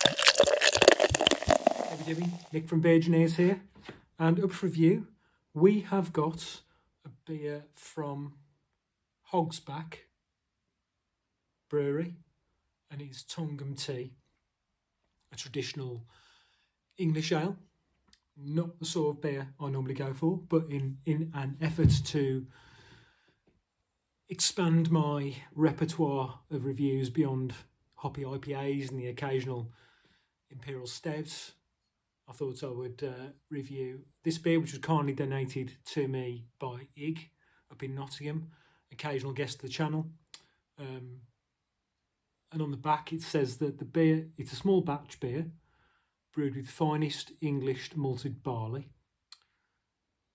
Hey Debbie, Nick from Beer-Gineers here, and up for review, we have got a beer from Hogs Brewery, and it's Tongham tea, a traditional English ale. Not the sort of beer I normally go for, but in an effort to expand my repertoire of reviews beyond hoppy IPAs and the occasional imperial stouts, I thought I would review this beer, which was kindly donated to me by Ig up in Nottingham, occasional guest of the channel. And on the back it says that the beer, it's a small batch beer brewed with finest English malted barley,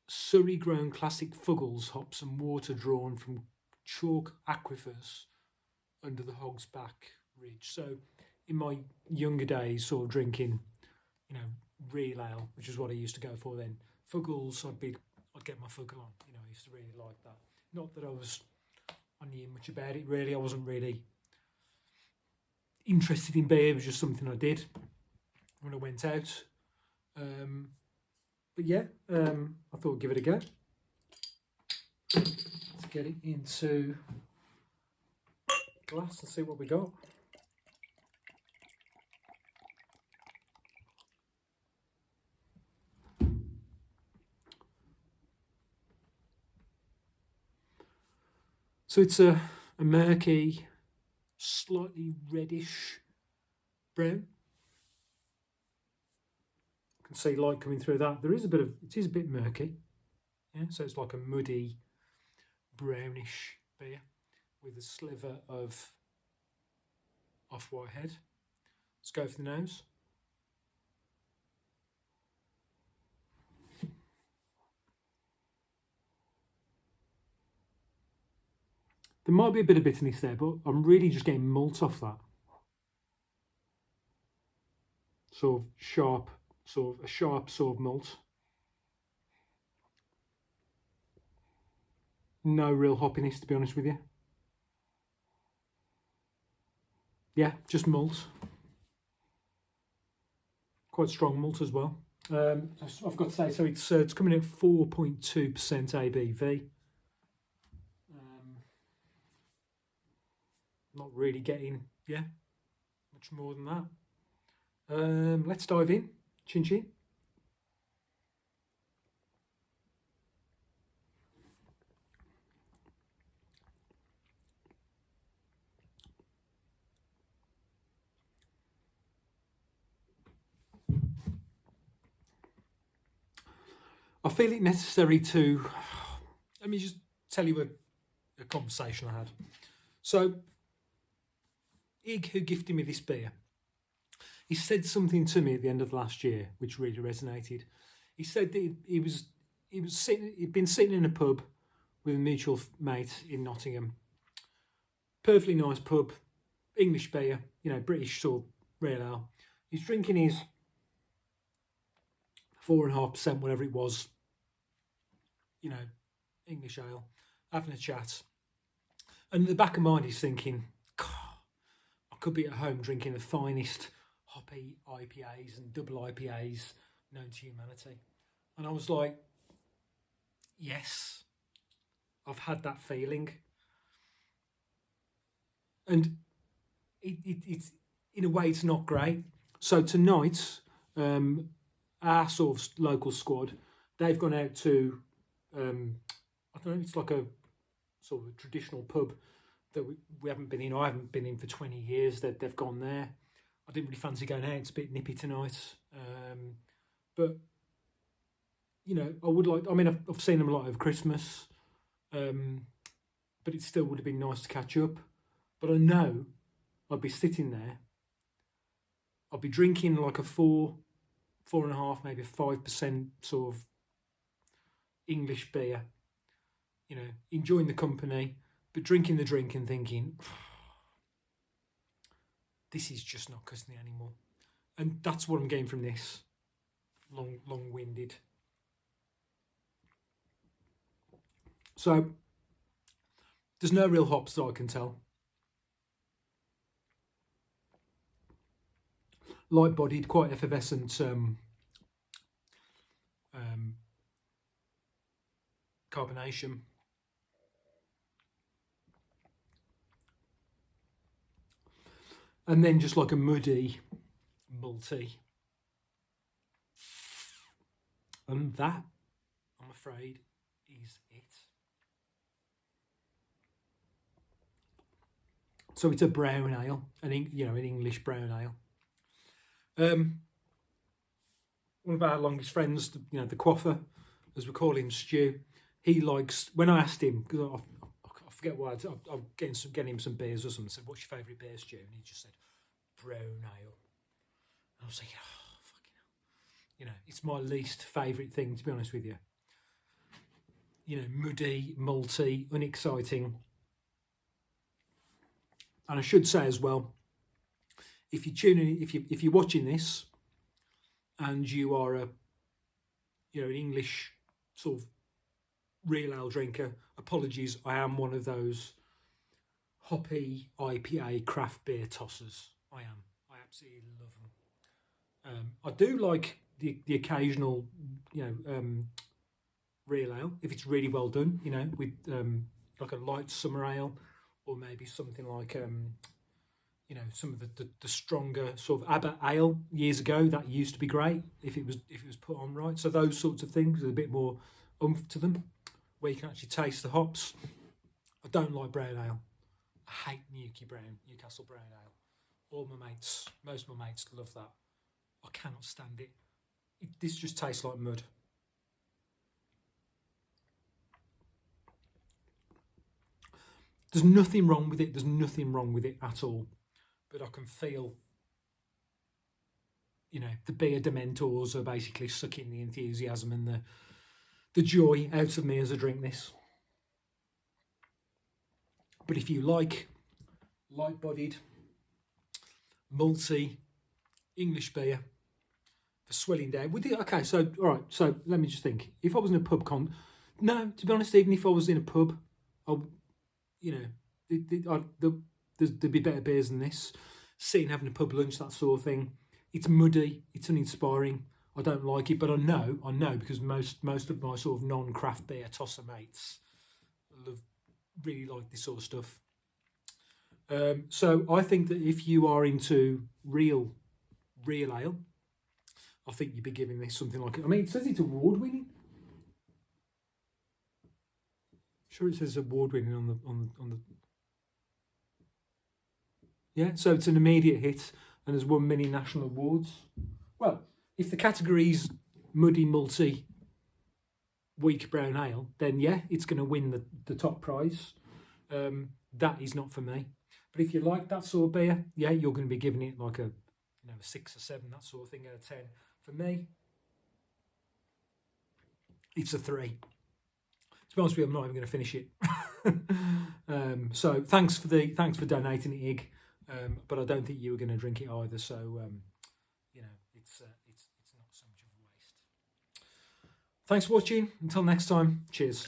Surrey-grown classic Fuggles hops and water drawn from chalk aquifers under the Hogs Ridge. So in my younger days, sort of drinking, real ale, which is what I used to go for then. Fuggles, I'd get my Fuggle on. I used to really like that. Not that I knew much about it really. I wasn't really interested in beer. It was just something I did when I went out. But yeah, I thought I'd give it a go. Let's get it into glass and see what we got. So it's a murky, slightly reddish brown. You can see light coming through that. It is a bit murky. Yeah, so it's like a muddy, brownish beer with a sliver of off-white head. Let's go for the nose. There might be a bit of bitterness there, but I'm really just getting malt off that. Sort of a sharp sort of malt. No real hoppiness, to be honest with you. Yeah, just malt. Quite strong malt as well. I've got to say, so it's coming at 4.2% ABV. Not really getting, much more than that. Let's dive in. Chin chin. I feel it necessary to, let me just tell you a conversation I had. So, Ig, who gifted me this beer, he said something to me at the end of last year, which really resonated. He said that he'd been sitting in a pub with a mutual mate in Nottingham. Perfectly nice pub, English beer, British sort of real ale. He's drinking his 4.5%, whatever it was, English ale, having a chat. And in the back of mind, he's thinking, I could be at home drinking the finest hoppy IPAs and double IPAs known to humanity. And I was like, yes, I've had that feeling. And it's in a way, it's not great. So tonight, our sort of local squad, they've gone out to, I don't know, it's like a sort of a traditional pub that we haven't been in. I haven't been in for 20 years. They've gone there. I didn't really fancy going out. It's a bit nippy tonight. But, I would like, I've seen them a lot over Christmas. But it still would have been nice to catch up. But I know I'd be sitting there. I'd be drinking like a 4.5, maybe 5% sort of English beer. Enjoying the company, but drinking the drink and thinking, this is just not cutting it anymore. And that's what I'm getting from this. Long-winded. So, there's no real hops that I can tell. light-bodied, quite effervescent carbonation. And then just like a muddy, malty. And that, I'm afraid, is it. So it's a brown ale, an English brown ale. One of our longest friends, the quaffer, as we call him, Stu, he likes, when I asked him, because I forget why, I'm getting him some beers or something, I said, what's your favourite beer, Stu? And he just said, brown ale. And I was thinking, oh, fucking hell. It's my least favourite thing, to be honest with you. Muddy, malty, unexciting. And I should say as well, if you're tuning, if you're watching this, and you are an English sort of real ale drinker, apologies, I am one of those hoppy IPA craft beer tossers. I am. I absolutely love them. I do like the occasional, real ale if it's really well done. With like a light summer ale, or maybe something like some of the stronger sort of ABBA ale years ago. That used to be great if it was put on right. So those sorts of things with a bit more oomph to them, where you can actually taste the hops. I don't like brown ale. I hate Newcastle brown ale. Most of my mates love that. I cannot stand it. This just tastes like mud. There's nothing wrong with it. There's nothing wrong with it at all. But I can feel, the beer dementors are basically sucking the enthusiasm and the joy out of me as I drink this. But if you like light-bodied, malty English beer for swelling down with it, okay. So all right. So let me just think. If I was in a pub no, to be honest, even if I was in a pub, there'd be better beers than this. Sitting having a pub lunch, that sort of thing. It's muddy. It's uninspiring. I don't like it, but I know because most of my sort of non-craft beer tosser mates really like this sort of stuff. So I think that if you are into real ale, I think you'd be giving this something like it. I mean, it says it's award-winning. Sure, it says award-winning on the. Yeah, so it's an immediate hit and has won many national awards. Well, if the category's muddy, malty, weak brown ale, then yeah, it's going to win the top prize. That is not for me. But if you like that sort of beer, yeah, you're going to be giving it like a 6 or 7, that sort of thing out of 10. For me, it's a 3. To be honest with you, I'm not even going to finish it. So thanks for donating it, Ig. But I don't think you were going to drink it either. So it's not so much of a waste. Thanks for watching. Until next time, cheers.